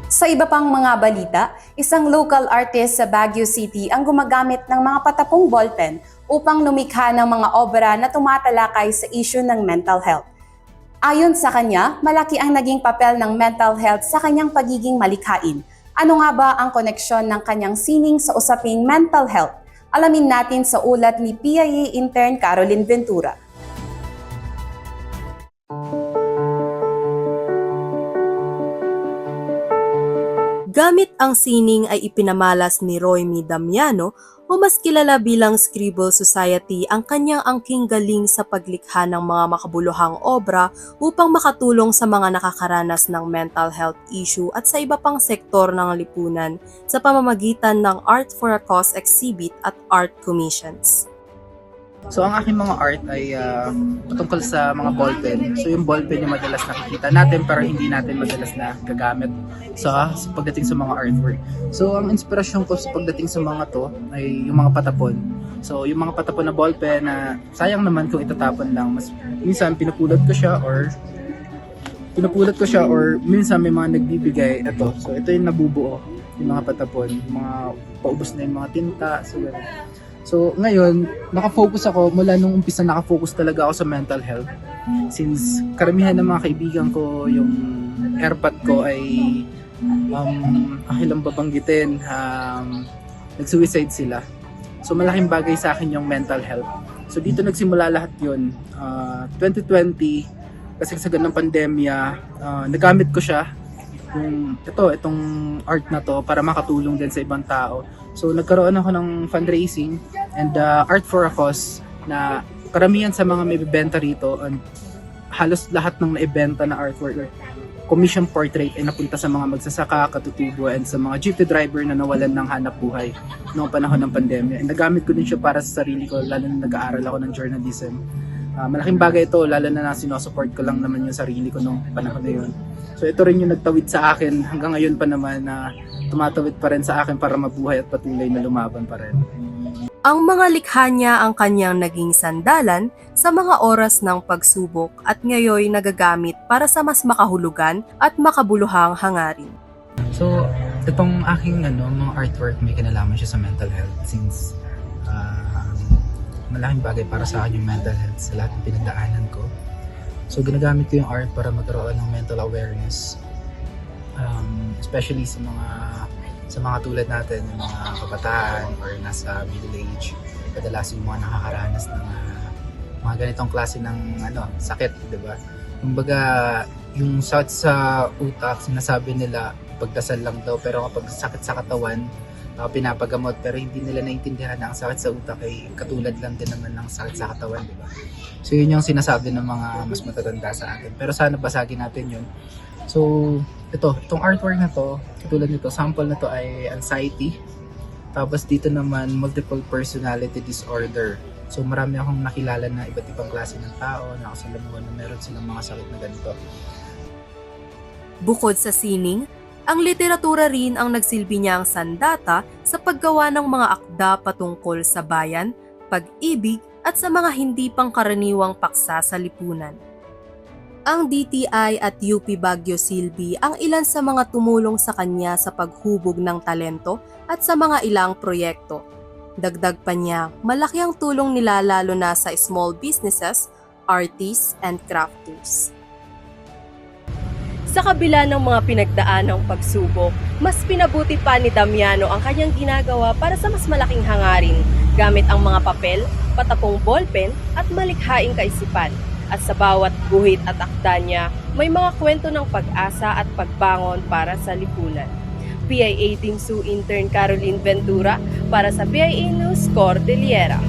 Sa iba pang mga balita, isang local artist sa Baguio City ang gumagamit ng mga patapong ballpen upang lumikha ng mga obra na tumatalakay sa issue ng mental health. Ayon sa kanya, malaki ang naging papel ng mental health sa kanyang pagiging malikhain. Ano nga ba ang koneksyon ng kanyang sining sa usaping mental health? Alamin natin sa ulat ni PIA intern Caroline Ventura. Gamit ang sining ay ipinamalas ni Roymi Damiano o mas kilala bilang Scribble Society ang kanyang angking galing sa paglikha ng mga makabuluhang obra upang makatulong sa mga nakakaranas ng mental health issue at sa iba pang sektor ng lipunan sa pamamagitan ng Art for a Cause exhibit at art commissions. So ang aking mga art ay patungkol sa mga ballpen. So yung ballpen yung madalas nakikita natin pero hindi natin madalas na gagamit sa pagdating sa mga artwork. So ang inspirasyon ko sa pagdating sa mga to ay yung mga patapon. So yung mga patapon na ballpen na sayang naman kung itatapon lang. Mas minsan pinupulot ko siya or minsan may mga nagbibigay ito. So ito yung nabubuo, yung mga patapon, yung mga paubos na yung mga tinta. So ngayon, nakafocus ako, mula nung umpisa nakafocus talaga ako sa mental health. Since karamihan ng mga kaibigan ko, yung airpot ko ay lang babanggitin, nag-suicide sila. So malaking bagay sa akin yung mental health. So dito nagsimula lahat yun. 2020, kasi sa ganang pandemya, nagamit ko siya. Itong art na to para makatulong din sa ibang tao. So nagkaroon ako ng fundraising and Art for a Cause na karamihan sa mga may bibenta rito and halos lahat ng naibenta na artwork commission portrait ay napunta sa mga magsasaka, katutubo and sa mga jeepney driver na nawalan ng hanap buhay noong panahon ng pandemya. And nagamit ko din siya para sa sarili ko lalo na nag-aaral ako ng journalism. Malaking bagay ito lalo na sinusupport ko lang naman yung sarili ko noong panahon na yun. So ito rin yung nagtawid sa akin hanggang ngayon pa naman na tumatawid pa rin sa akin para mabuhay at patuloy na lumaban pa rin. Ang mga likha niya ang kanyang naging sandalan sa mga oras ng pagsubok at ngayoy nagagamit para sa mas makahulugan at makabuluhang hangarin. So itong aking mga artwork may kinalaman siya sa mental health since malaking bagay para sa akin yung mental health sa lahat ng pinagdaanan ko. So ginagamit ko yung art para magkaroon ng mental awareness, especially sa mga tulad natin, yung mga kabataan or nasa middle age. Kadalasan yung mga nakakaranas ng mga ganitong klase ng sakit, di ba? Kumbaga, yung sakit sa utak, sinasabi nila pagdasal lang daw, pero kapag sakit sa katawan, pinapagamot, pero hindi nila naintindihan na ang sakit sa utak ay katulad lang din naman ng sakit sa katawan, di ba? So yun yung sinasabi ng mga mas matatanda sa atin. Pero sana basagin natin yun. So itong artwork na to, katulad nito, sample na to ay anxiety. Tapos dito naman multiple personality disorder. So marami akong nakilala na iba't ibang klase ng tao, nakasalamuhan na meron silang mga sakit na ganito. Bukod sa sining, ang literatura rin ang nagsilbi niyang sandata sa paggawa ng mga akda patungkol sa bayan, pag-ibig at sa mga hindi pangkaraniwang paksa sa lipunan. Ang DTI at UP Baguio Silbi ang ilan sa mga tumulong sa kanya sa paghubog ng talento at sa mga ilang proyekto. Dagdag pa niya, malaki ang tulong nila lalo na sa small businesses, artists, and crafters. Sa kabila ng mga pinagdaanang pagsubok, mas pinabuti pa ni Damiano ang kanyang ginagawa para sa mas malaking hangarin gamit ang mga papel, patapong ballpen at malikhaing kaisipan. At sa bawat guhit at akda niya, may mga kwento ng pag-asa at pagbangon para sa lipunan. PIA Team Sue Intern Caroline Ventura para sa PIA News Cordillera.